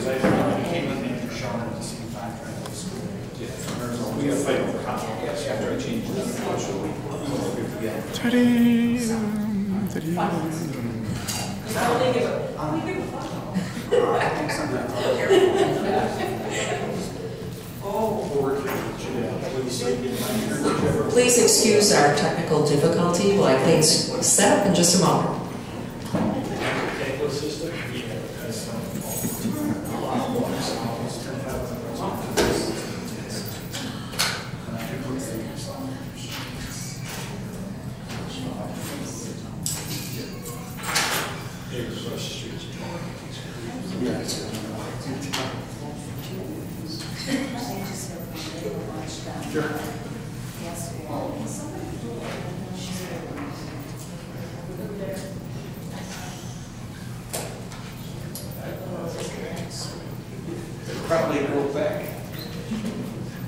I came in after Sean at the same time trying to school. We got to fight over contracts after I changed it. Please excuse our technical difficulty. We'll have things set up in just a moment. Probably go back.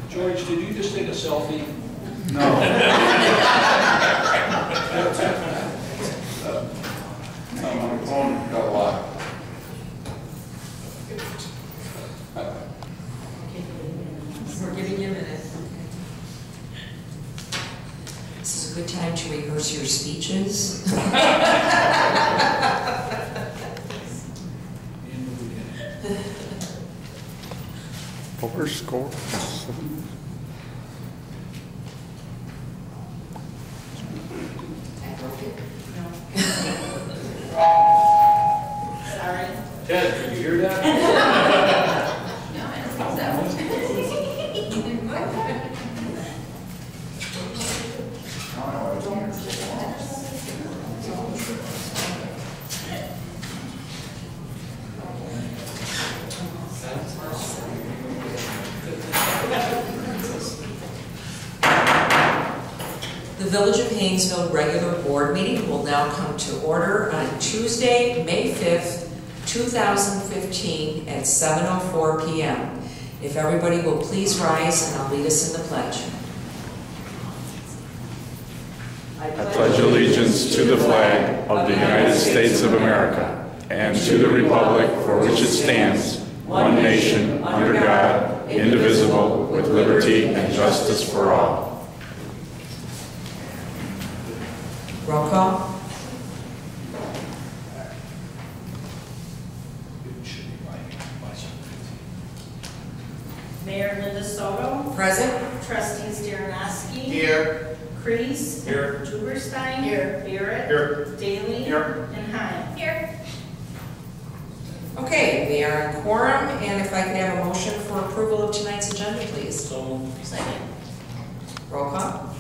George, did you just take a selfie? No. My phone got a lot. We're giving you a minute. This is a good time to rehearse your speeches. Overscore. Sorry. Ted, did you hear that? No, I don't think so. The Village of Hainesville regular board meeting will now come to order on Tuesday, May 5th, 2015 at 7:04 p.m. If everybody will please rise and I'll lead us in the pledge. I pledge allegiance to the flag of the United States of America and to the republic for which it stands, one nation, under God, indivisible, with liberty and justice for all. Roll call. Mayor Linda Soto. Present. Trustees Darrenowski. Here. Kreese. Here. Duberstein. Here. Barrett. Here. Daly. Here. And Hine. Here. Okay, we are in quorum, and if I could have a motion for approval of tonight's agenda, please. So, Second. Roll call.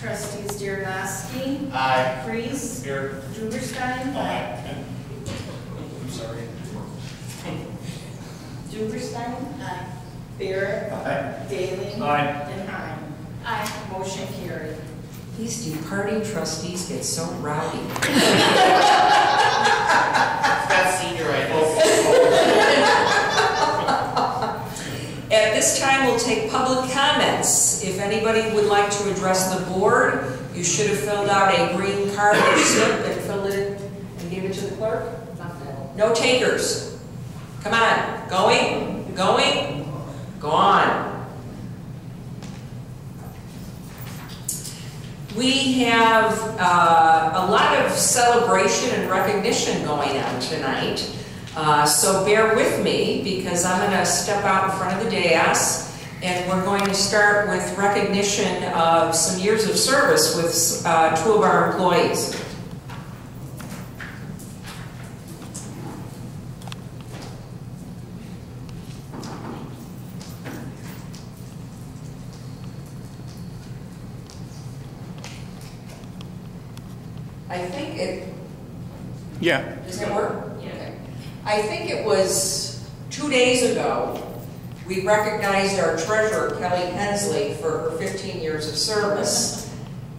Trustees Darrenowski. aye. Kreese. Here. Duberstein. I'm sorry. Duberstein. Aye. Barrett. Aye. Daly. Aye. And Hine. Aye. Motion carried. These departing trustees get so rowdy. That's senioritis. At this time, we'll take public comments. If anybody would like to address the board, you should have filled out a green card or slip and filled it in and gave it to the clerk. No takers. Come on. Going? Going? Go on. We have a lot of celebration and recognition going on tonight. So bear with me because I'm going to step out in front of the dais and we're going to start with recognition of some years of service with two of our employees. I think it... Yeah. Does that work? Yeah. Okay. I think it was 2 days ago we recognized our treasurer, Kelly Hensley, for her 15 years of service.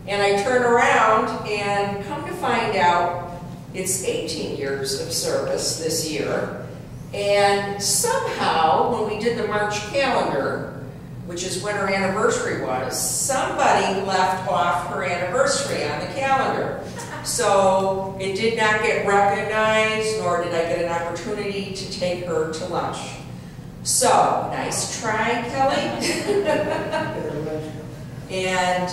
And I turn around and come to find out it's 18 years of service this year. And somehow, when we did the March calendar, which is when her anniversary was, somebody left off her anniversary on the calendar. so it did not get recognized, nor did I get an opportunity to take her to lunch. So, nice try, Kelly. And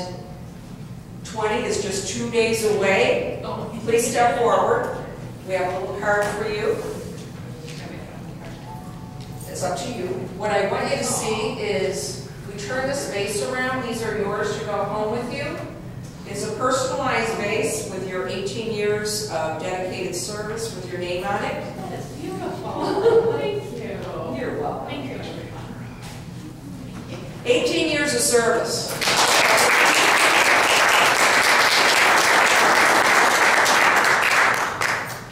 20 is just 2 days away. Please step forward. We have a little card for you. It's up to you. What I want you to see is, we turn this vase around. These are yours to go home with you. It's a personalized vase with your 18 years of dedicated service with your name on it. That's beautiful. Thank you. You're welcome. Thank you. 18 years of service.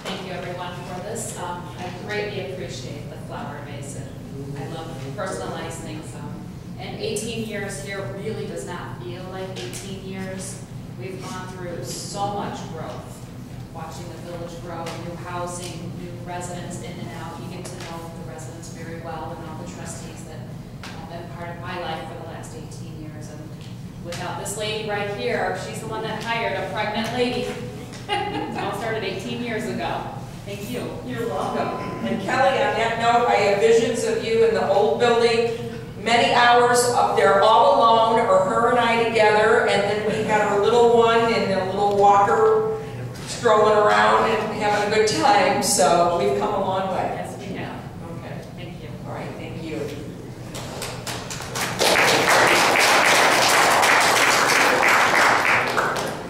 Thank you, everyone, for this. I greatly appreciate the flower vase. I love personalized things. And 18 years here really does not feel like 18 years. We've gone through so much growth, watching the village grow, new housing, new residents in and out. You get to know the residents very well and all the trustees that have been part of my life for the last 18 years. And without this lady right here, she's the one that hired a pregnant lady. It all started 18 years ago. Thank you. You're welcome. And Kelly, on that note, I have visions of you in the old building, many hours up there all alone, or her and I together, and then we had our little one in a little walker strolling around and having a good time. So we've come a long way. Yes, we have. Okay. Thank you. All right, thank you.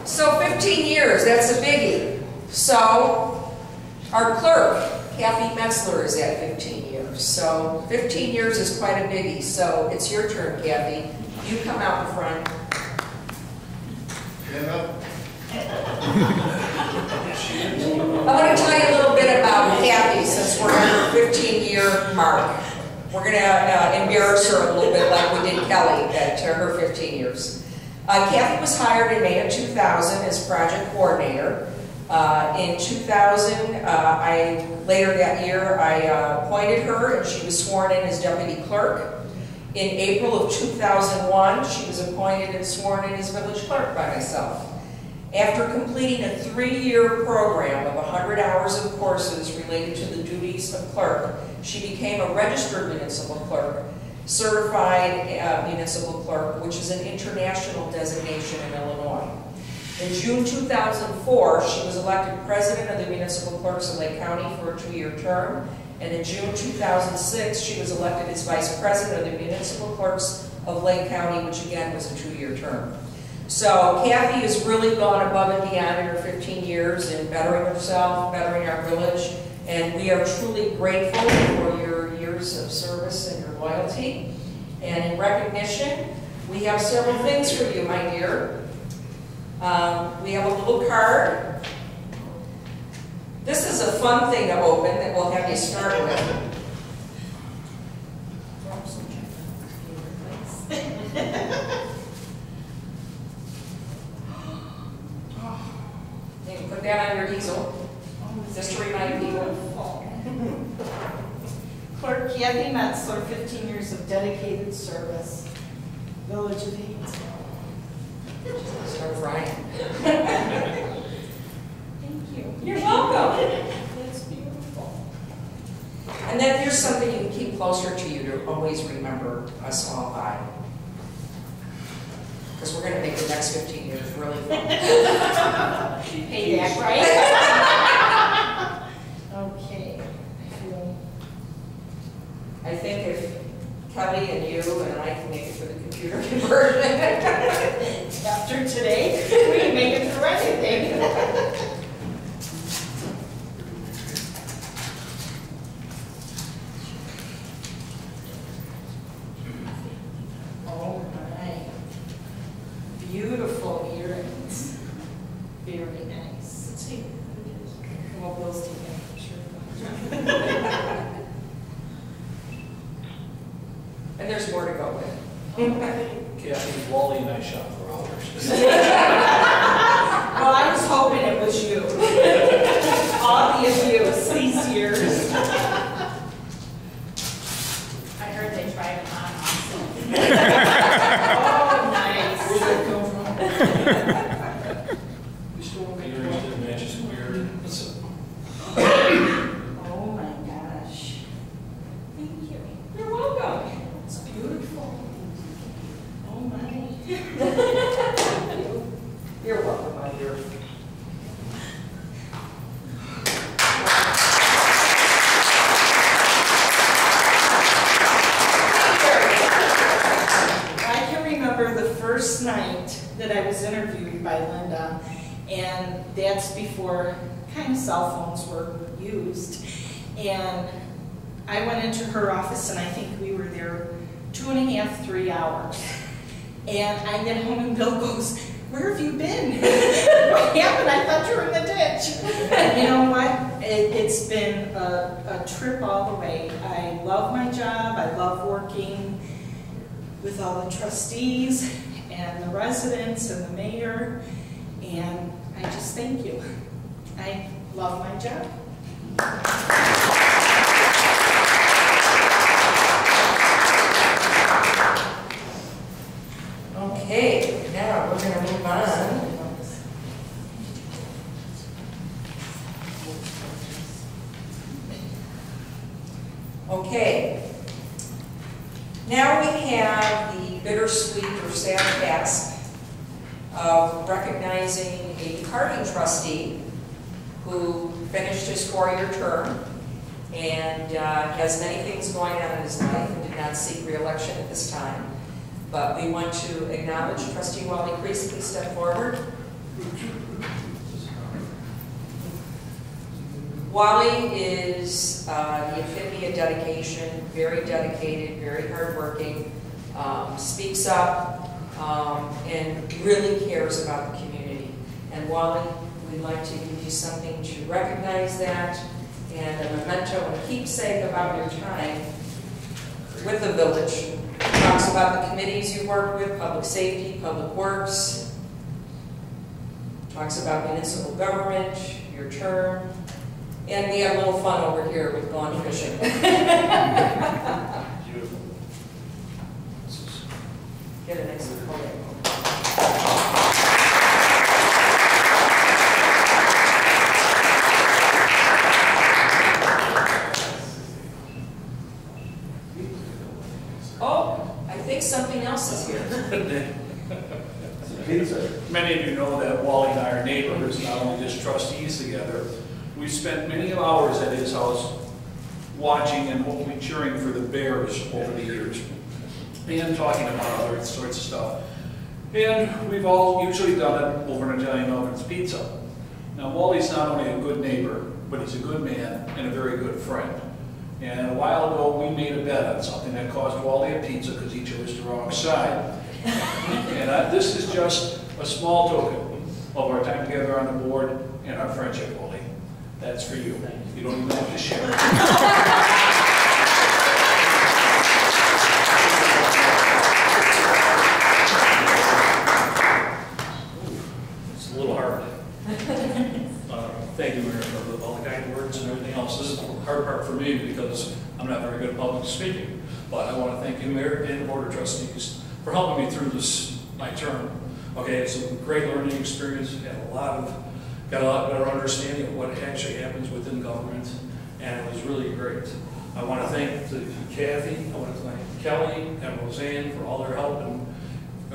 So 15 years, that's a biggie. So our clerk, Kathy Metzler, is at 15 years. So 15 years is quite a biggie. So it's your turn, Kathy. You come out in front. Stand up. I want to tell you a little bit about Kathy since we're on her 15-year mark. We're going to embarrass her a little bit like we did Kelly at her 15 years. Kathy was hired in May of 2000 as project coordinator. In 2000, later that year, I appointed her and she was sworn in as deputy clerk. In April of 2001, she was appointed and sworn in as village clerk by myself. After completing a 3-year program of 100 hours of courses related to the duties of clerk, she became a registered municipal clerk, certified municipal clerk, which is an international designation in Illinois. In June 2004, she was elected president of the Municipal Clerks of Lake County for a 2-year term, and in June 2006, she was elected as vice president of the Municipal Clerks of Lake County, which again was a 2-year term. So Kathy has really gone above and beyond in her 15 years in bettering herself, bettering our village, and we are truly grateful for your years of service and your loyalty. And in recognition, we have several things for you, my dear. We have a little card. This is a fun thing to open that we'll have you start with. You can put that on your easel, just to remind people. Clerk Kathy Metzler, 15 years of dedicated service. Village of Hainesville. Start frying. Thank you. You're welcome. That's beautiful. And then here's something you can keep closer to you to always remember us all by. Because we're going to make the next 15 years really fun. Payback, right? Okay. I think if Kelly and you and I can make it for the computer conversion. After today, we can make it through anything. Oh my. Beautiful earrings. Very nice. Let's see. Well, those together for sure. And there's more to go with. Kathy, Wally and I shop for hours. Well, I was hoping it was you. All the abuse these years. I heard they tried it on also. Oh, nice. Where'd that come from? You still want me to by Linda. And that's before kind of cell phones were used. And I went into her office and I think we were there 2.5, 3 hours. And I get home and Bill goes, "Where have you been?" "What happened? I thought you were in the ditch." You know what? It's been a trip all the way. I love my job. I love working with all the trustees and the residents and the mayor. And I just thank you. I love my job. Okay, now we're going to move on. Okay. Now we have the bittersweet or sad task of recognizing a departing trustee who finished his 4-year term and has many things going on in his life and did not seek re-election at this time. But we want to acknowledge Trustee Wally Crease. Please step forward. Wally is the epitome of dedication, very dedicated, very hardworking, speaks up, and really cares about the community. And Wally, we'd like to give you something to recognize that, and a memento and keepsake about your time with the village. Talks about the committees you work with, public safety, public works. Talks about municipal government, your term. And we have a little fun over here with going fishing. Beautiful. Get an extra photo. Oh, I think something else is here. Many of you know that Wally and I are neighbors, not only just trustees together. We spent many hours at his house watching and hopefully cheering for the Bears over the years and talking about other sorts of stuff. And we've all usually done it over an Italian Ovens pizza. Now, Wally's not only a good neighbor, but he's a good man and a very good friend. And a while ago, we made a bet on something that cost Wally a pizza because he chose the wrong side. And this is just a small token of our time together on the board and our friendship, Wally. That's for you. You don't even have to share. It's a little hard. Thank you, Mayor, for all the kind words and everything else. This is the hard part for me because I'm not very good at public speaking. But I want to thank you, Mayor, and the Board of Trustees for helping me through this, my term. Okay, it's a great learning experience. Got a lot better understanding of what actually happens within government, and it was really great. I want to thank Kathy, I want to thank Kelly and Roseanne for all their help and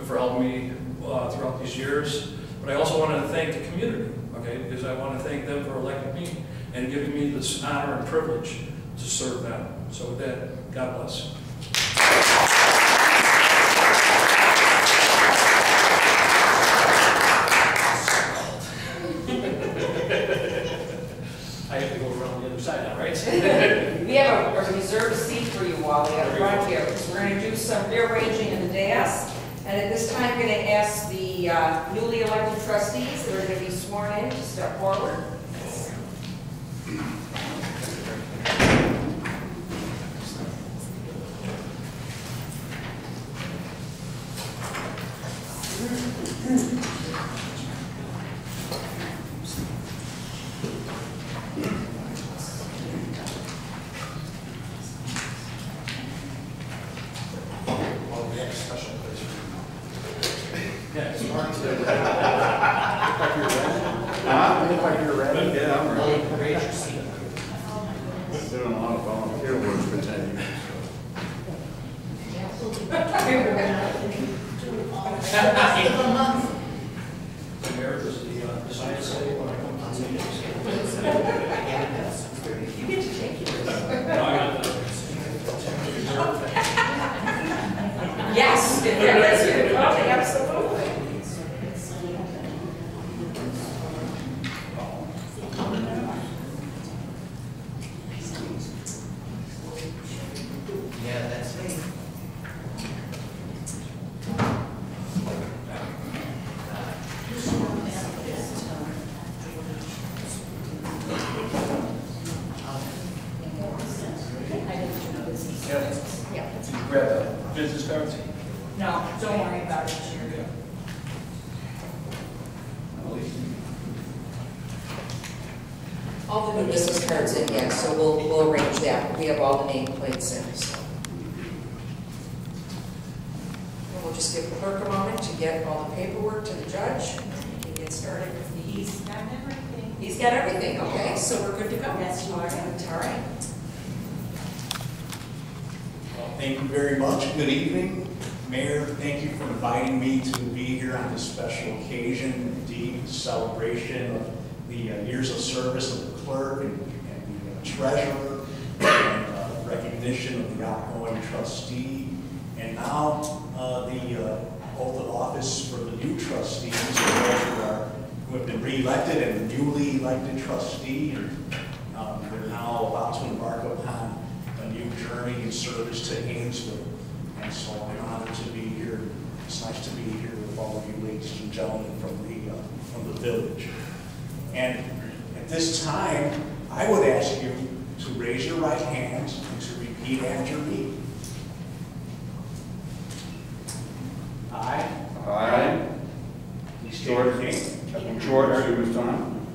for helping me throughout these years. But I also want to thank the community, okay, because I want to thank them for electing me and giving me this honor and privilege to serve them. So with that, God bless. I have to go around the other side now, right? We have a reserved seat for you, Wally, up front here. We're going to do some rearranging in the dais. And at this time, I'm going to ask the newly elected trustees that are going to be sworn in to step forward. Doing a lot of volunteer work for 10 years. Mayor, does the science say when I come to the meetings? You get to take yours. No, I got the Yes, if you're listening, absolutely. grab the business cards? No, don't worry about it. All the new business cards in yet, so we'll arrange that. We have all the nameplates in, so. And we'll just give the clerk a moment to get all the paperwork to the judge and get started. He's got everything. He's got everything, okay, so we're good to go. Yes, you are. All right. Well, thank you very much. Good evening. Mayor, thank you for inviting me to be here on this special occasion, indeed, celebration of the years of service of the clerk and the treasurer, and recognition of the outgoing trustee, and now the oath of office for the new trustees who have been re-elected and newly elected trustee. They're now about to embark upon a new journey in service to Hainesville. And so I'm honored to be here. It's nice to be here with all of you ladies and gentlemen from the village. And at this time, I would ask you to raise your right hands and to repeat after me. I, Please state your name. George Susan,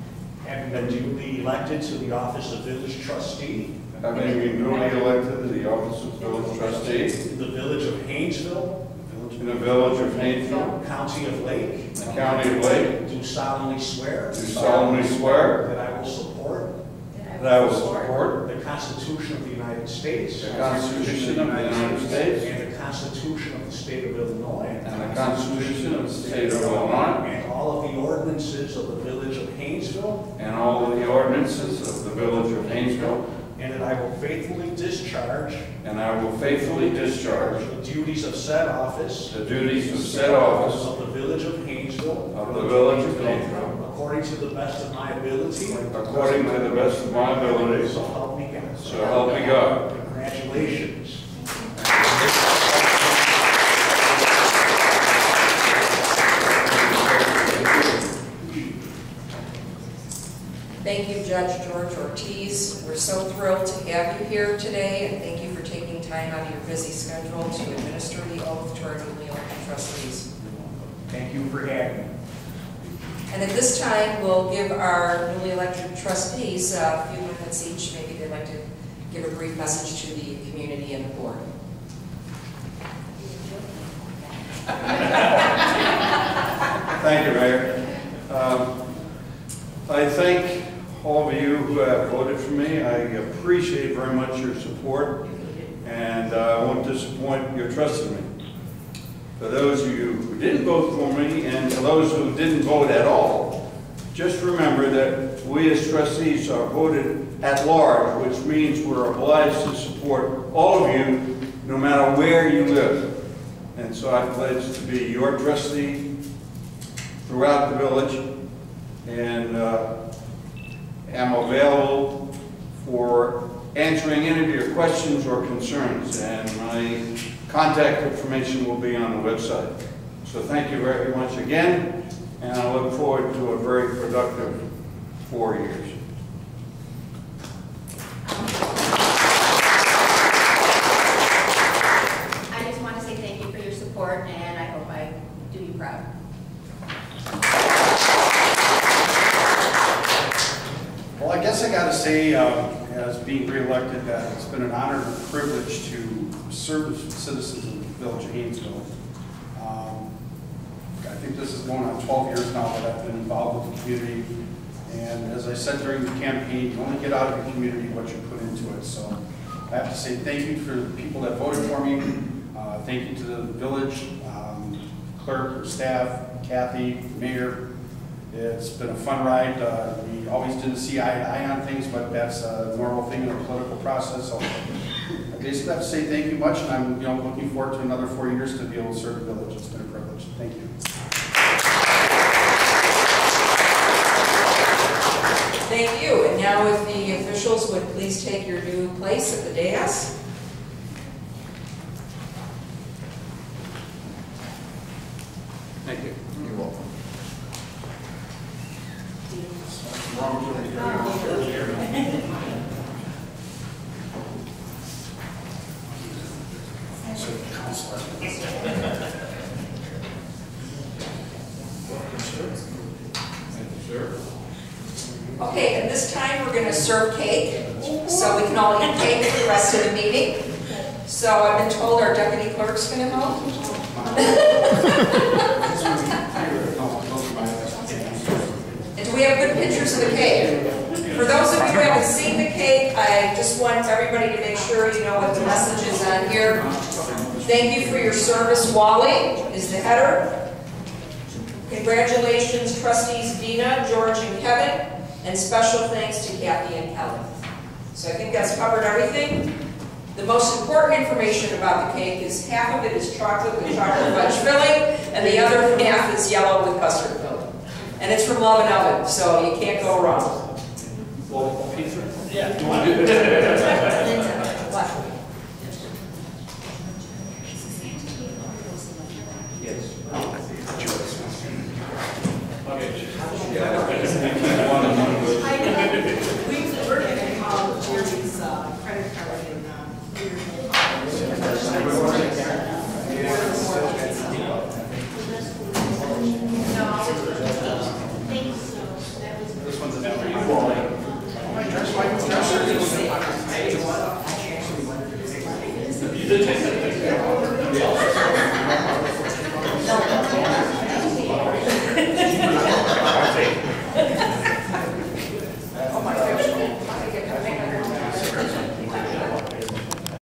Having been duly elected to the office of village trustee having been duly elected to the office of village trustee in the village of Hainesville, in the village of Hainesville, county of Lake, the county of Lake, do solemnly swear do solemnly swear that I will support that I will support the Constitution of the United States the Constitution of the United States and the Constitution of the State of Illinois and the Constitution of the State of Illinois and all of the ordinances of the village of Hainesville, and all of the ordinances of the village of Hainesville, and that I will faithfully discharge and I will faithfully discharge the duties of said office the duties of said office of the village of Hainesville of the village of Hainesville according to the best of my ability. according to the best of my abilities. So help me God. So help me God. Congratulations. Thank you, Judge George Ortiz. We're so thrilled to have you here today, and thank you for taking time out of your busy schedule to administer the oath to our newly elected trustees. Thank you for having me. And at this time, we'll give our newly elected trustees a few minutes each. Maybe they'd like to give a brief message to the community and the board. Thank you, Mayor. I thank all of you who have voted for me. I appreciate very much your support, and I won't disappoint your trust in me. For those of you who didn't vote for me, and for those who didn't vote at all, just remember that we as trustees are voted at large, which means we're obliged to support all of you, no matter where you live. And so I pledge to be your trustee throughout the village, and am available for answering any of your questions or concerns. And my contact information will be on the website. So thank you very much again, and I look forward to a very productive 4 years. I just want to say thank you for your support, and I hope I do you proud. Well, I guess I got to say, as being re-elected, that it's been an honor and a privilege to serve the citizens of the village of Hainesville. I think this is going on 12 years now that I've been involved with the community. And as I said during the campaign, you only get out of the community what you put into it. So I have to say thank you for the people that voted for me. Thank you to the village, clerk, staff, Kathy, mayor. It's been a fun ride. We always didn't see eye to eye on things, but that's a normal thing in a political process. So I basically have to say thank you much, and I'm looking forward to another 4 years to be able to serve the village. It's been a privilege. Thank you. Thank you. And now if the officials would please take your new place at the dais. Thank you. You're welcome. Okay, at this time, we're going to serve cake, so we can all eat cake for the rest of the meeting. So I've been told our deputy clerk's going to help. And do we have good pictures of the cake? For those of you who haven't seen the cake, I just want everybody to make sure you know what the message is on here. Thank you for your service. Wally is the header. Congratulations, trustees Dina, George, and Kevin. And special thanks to Kathy and Kelly. So I think that's covered everything. The most important information about the cake is half of it is chocolate with chocolate fudge filling, and the other half is yellow with custard filling. And it's from Love and Oven, so you can't go wrong. Well, pizza? Yeah. We're going to call Jerry's credit card and This one's an L. You did take that picture.